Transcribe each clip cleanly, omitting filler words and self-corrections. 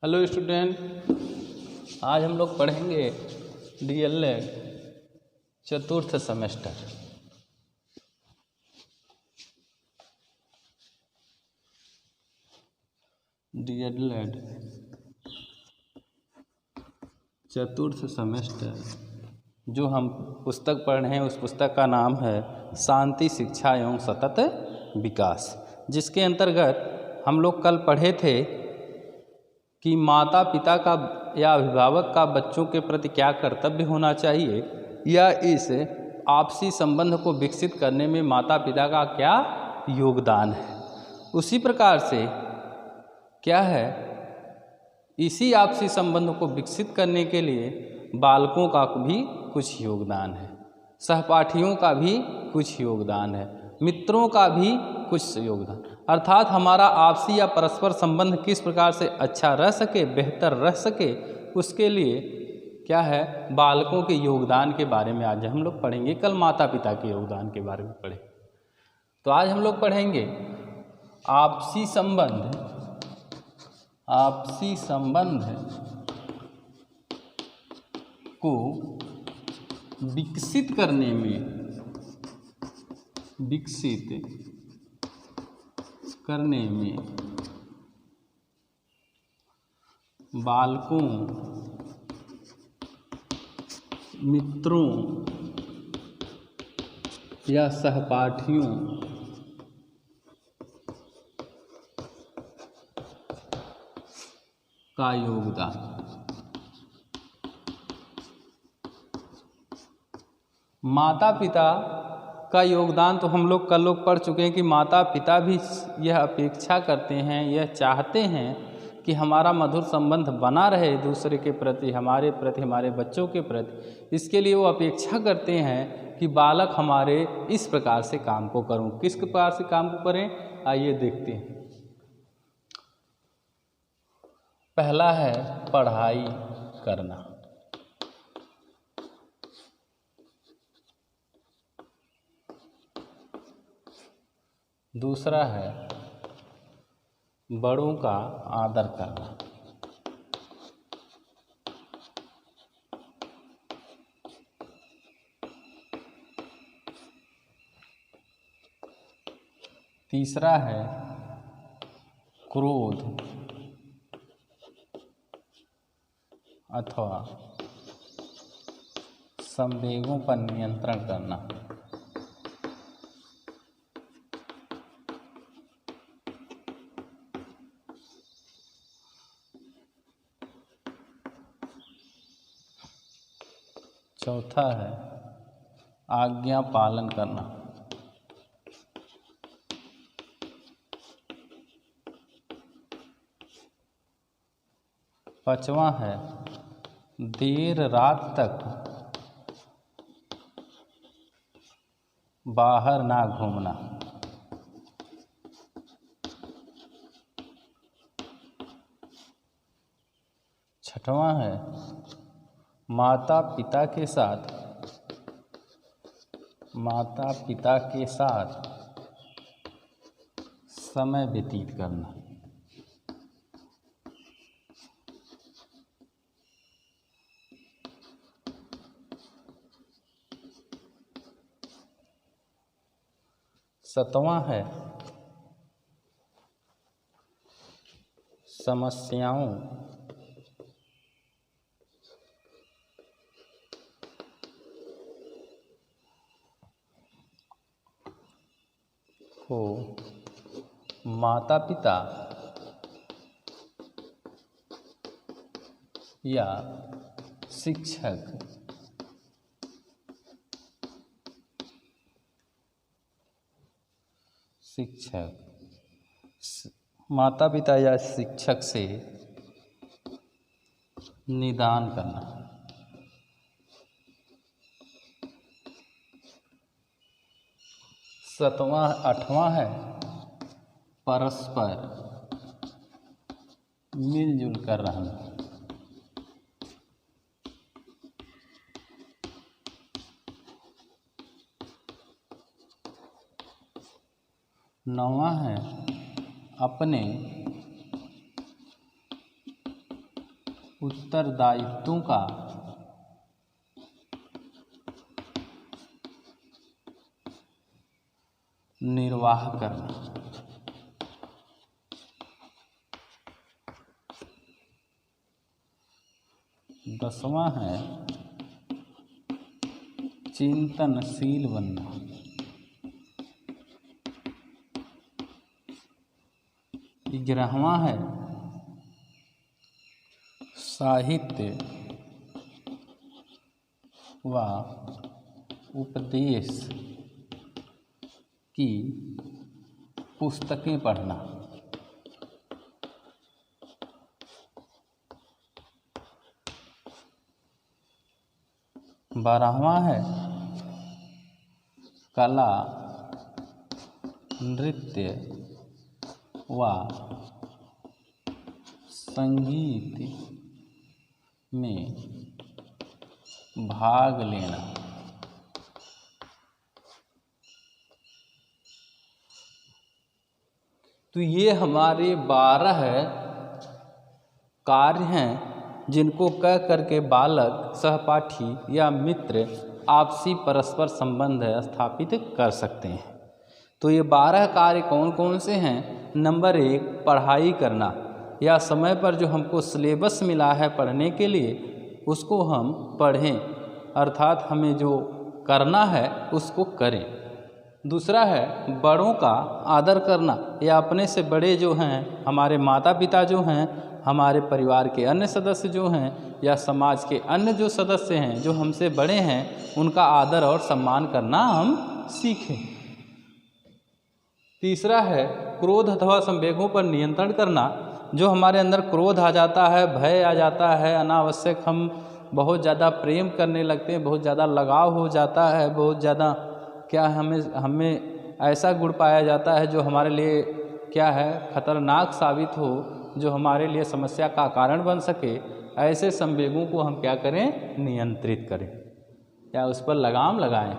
Hello student, आज हम लोग पढ़ेंगे डीएलएड चतुर्थ सेमेस्टर। डीएलएड चतुर्थ सेमेस्टर जो हम पुस्तक पढ़ रहे हैं उस पुस्तक का नाम है शांति शिक्षा एवं सतत विकास, जिसके अंतर्गत हम लोग कल पढ़े थे कि माता पिता का या अभिभावक का बच्चों के प्रति क्या कर्तव्य होना चाहिए या इस आपसी संबंध को विकसित करने में माता पिता का क्या योगदान है। उसी प्रकार से क्या है, इसी आपसी संबंध को विकसित करने के लिए बालकों का भी कुछ योगदान है, सहपाठियों का भी कुछ योगदान है, मित्रों का भी कुछ योगदान, अर्थात हमारा आपसी या परस्पर संबंध किस प्रकार से अच्छा रह सके, बेहतर रह सके, उसके लिए क्या है, बालकों के योगदान के बारे में आज हम लोग पढ़ेंगे। कल माता पिता के योगदान के बारे में पढ़े, तो आज हम लोग पढ़ेंगे आपसी संबंध को विकसित करने में बालकों, मित्रों या सहपाठियों का योगदान। माता पिता का योगदान तो हम लोग कल पढ़ चुके हैं कि माता पिता भी यह अपेक्षा करते हैं, यह चाहते हैं कि हमारा मधुर संबंध बना रहे दूसरे के प्रति, हमारे प्रति, हमारे बच्चों के प्रति। इसके लिए वो अपेक्षा करते हैं कि बालक हमारे इस प्रकार से काम को करूं। किस प्रकार से काम को करें, आइए देखते हैं। पहला है पढ़ाई करना, दूसरा है बड़ों का आदर करना, तीसरा है क्रोध अथवा संवेगों पर नियंत्रण करना, चौथा है आज्ञा पालन करना, पांचवा है देर रात तक बाहर ना घूमना, छठवां है माता पिता के साथ समय व्यतीत करना, सातवां है समस्याओं को माता पिता या शिक्षक माता पिता या शिक्षक से निदान करना, आठवां है परस्पर मिलजुल कर रहना, नौवां है अपने उत्तरदायित्वों का निर्वाह करना। 10वां है चिंतनशील बनना। 11वां है साहित्य व उपदेश की पुस्तकें पढ़ना। 12वां है कला, नृत्य व संगीत में भाग लेना। तो ये हमारे 12 कार्य हैं जिनको कह करके बालक, सहपाठी या मित्र आपसी परस्पर संबंध स्थापित कर सकते हैं। तो ये 12 कार्य कौन कौन से हैं? नंबर 1 पढ़ाई करना, या समय पर जो हमको सिलेबस मिला है पढ़ने के लिए उसको हम पढ़ें, अर्थात हमें जो करना है उसको करें। दूसरा है बड़ों का आदर करना, या अपने से बड़े जो हैं, हमारे माता पिता जो हैं, हमारे परिवार के अन्य सदस्य जो हैं, या समाज के अन्य जो सदस्य हैं जो हमसे बड़े हैं, उनका आदर और सम्मान करना हम सीखें। तीसरा है क्रोध अथवा संवेगों पर नियंत्रण करना। जो हमारे अंदर क्रोध आ जाता है, भय आ जाता है, अनावश्यक हम बहुत ज़्यादा प्रेम करने लगते हैं, बहुत ज़्यादा लगाव हो जाता है, बहुत ज़्यादा क्या हमें ऐसा गुण पाया जाता है जो हमारे लिए क्या है खतरनाक साबित हो, जो हमारे लिए समस्या का कारण बन सके। ऐसे संवेगों को हम क्या करें? नियंत्रित करें या उस पर लगाम लगाएं।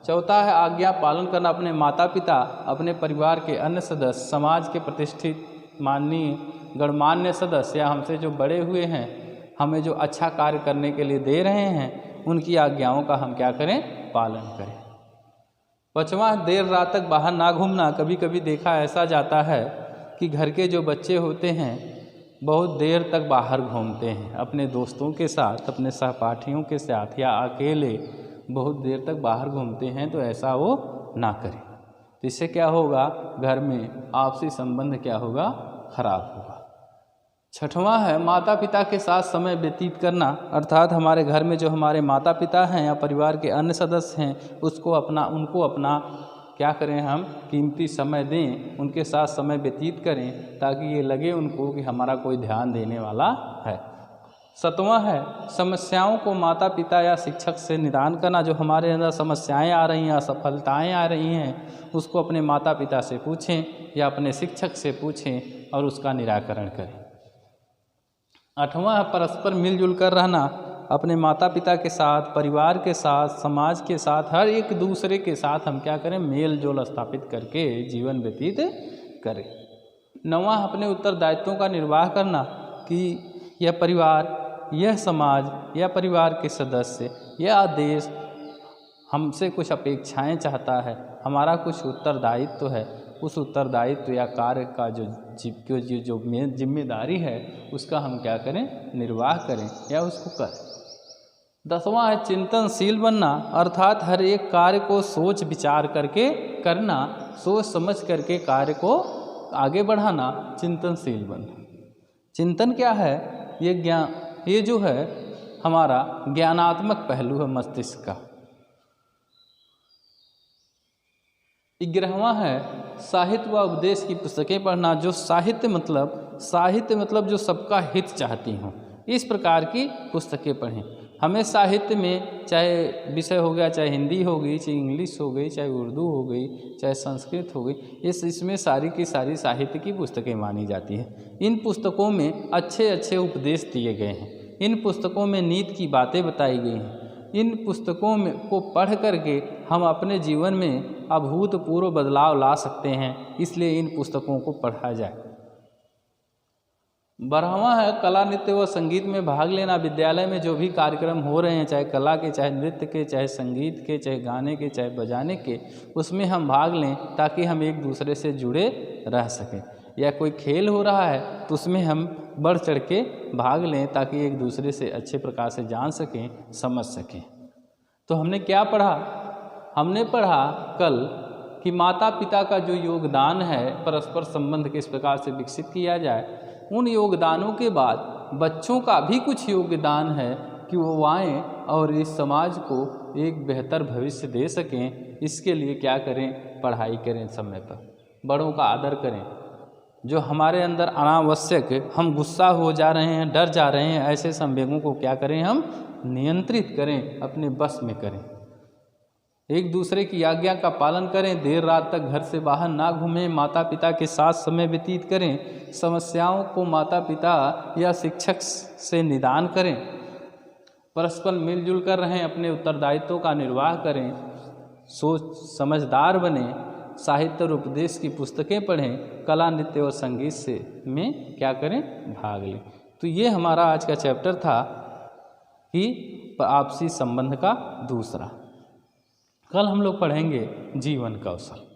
चौथा है आज्ञा पालन करना। अपने माता पिता, अपने परिवार के अन्य सदस्य, समाज के प्रतिष्ठित माननीय गणमान्य सदस्य या हमसे जो बड़े हुए हैं, हमें जो अच्छा कार्य करने के लिए दे रहे हैं, उनकी आज्ञाओं का हम क्या करें? पालन करें। 5वां देर रात तक बाहर ना घूमना। कभी कभी देखा ऐसा जाता है कि घर के जो बच्चे होते हैं बहुत देर तक बाहर घूमते हैं अपने दोस्तों के साथ, अपने सहपाठियों के साथ, या अकेले बहुत देर तक बाहर घूमते हैं। तो ऐसा वो ना करें। तो इससे क्या होगा? घर में आपसी संबंध क्या होगा? खराब होगा। 6वां है माता पिता के साथ समय व्यतीत करना, अर्थात हमारे घर में जो हमारे माता पिता हैं या परिवार के अन्य सदस्य हैं उनको अपना क्या करें? हम कीमती समय दें, उनके साथ समय व्यतीत करें, ताकि ये लगे उनको कि हमारा कोई ध्यान देने वाला है। 7वां है समस्याओं को माता पिता या शिक्षक से निदान करना। जो हमारे अंदर समस्याएं आ रही हैं, असफलताएं आ रही हैं, उसको अपने माता पिता से पूछें या अपने शिक्षक से पूछें और उसका निराकरण करें। 8वां है परस्पर मिलजुल कर रहना। अपने माता पिता के साथ, परिवार के साथ, समाज के साथ, हर एक दूसरे के साथ हम क्या करें? मेल जोल स्थापित करके जीवन व्यतीत करें। 9वां अपने उत्तरदायित्वों का निर्वाह करना कि यह परिवार, यह समाज या परिवार के सदस्य, यह देश हमसे कुछ अपेक्षाएं चाहता है, हमारा कुछ उत्तरदायित्व है, उस उत्तरदायित्व या कार्य का जो जिम्मेदारी है उसका हम क्या करें? निर्वाह करें या उसको करें। 10वां है चिंतनशील बनना, अर्थात हर एक कार्य को सोच विचार करके करना, सोच समझ करके कार्य को आगे बढ़ाना, चिंतनशील बनना। चिंतन क्या है? ये ज्ञान, ये जो है हमारा ज्ञानात्मक पहलू है मस्तिष्क का। 11वां है साहित्य व उपदेश की पुस्तकें पढ़ना। जो साहित्य मतलब जो सबका हित चाहती हों, इस प्रकार की पुस्तकें पढ़ें। हमें साहित्य में चाहे विषय हो गया, चाहे हिंदी हो गई, चाहे इंग्लिश हो गई, चाहे उर्दू हो गई, चाहे संस्कृत हो गई, इसमें सारी की सारी साहित्य की पुस्तकें मानी जाती हैं। इन पुस्तकों में अच्छे अच्छे उपदेश दिए गए हैं, इन पुस्तकों में नीति की बातें बताई गई हैं। इन पुस्तकों को पढ़ करके हम अपने जीवन में अभूतपूर्व बदलाव ला सकते हैं, इसलिए इन पुस्तकों को पढ़ा जाए। 12वां है कला नृत्य व संगीत में भाग लेना। विद्यालय में जो भी कार्यक्रम हो रहे हैं, चाहे कला के, चाहे नृत्य के, चाहे संगीत के, चाहे गाने के, चाहे बजाने के, उसमें हम भाग लें ताकि हम एक दूसरे से जुड़े रह सकें। या कोई खेल हो रहा है तो उसमें हम बढ़ चढ़ के भाग लें ताकि एक दूसरे से अच्छे प्रकार से जान सकें, समझ सकें। तो हमने क्या पढ़ा? हमने पढ़ा कल कि माता पिता का जो योगदान है, परस्पर संबंध किस प्रकार से विकसित किया जाए। उन योगदानों के बाद बच्चों का भी कुछ योगदान है कि वो आएँ और इस समाज को एक बेहतर भविष्य दे सकें। इसके लिए क्या करें? पढ़ाई करें, समय पर बड़ों का आदर करें। जो हमारे अंदर अनावश्यक हम गुस्सा हो जा रहे हैं, डर जा रहे हैं, ऐसे संवेगों को क्या करें? हम नियंत्रित करें, अपने बस में करें। एक दूसरे की आज्ञा का पालन करें, देर रात तक घर से बाहर ना घूमें, माता पिता के साथ समय व्यतीत करें, समस्याओं को माता पिता या शिक्षक से निदान करें, परस्पर मिलजुल कर रहें, अपने उत्तरदायित्वों का निर्वाह करें, सोच समझदार बने, साहित्य और उपदेश की पुस्तकें पढ़ें, कला नृत्य और संगीत से में क्या करें? भाग लें। तो ये हमारा आज का चैप्टर था कि आपसी संबंध का दूसरा। कल हम लोग पढ़ेंगे जीवन कौशल।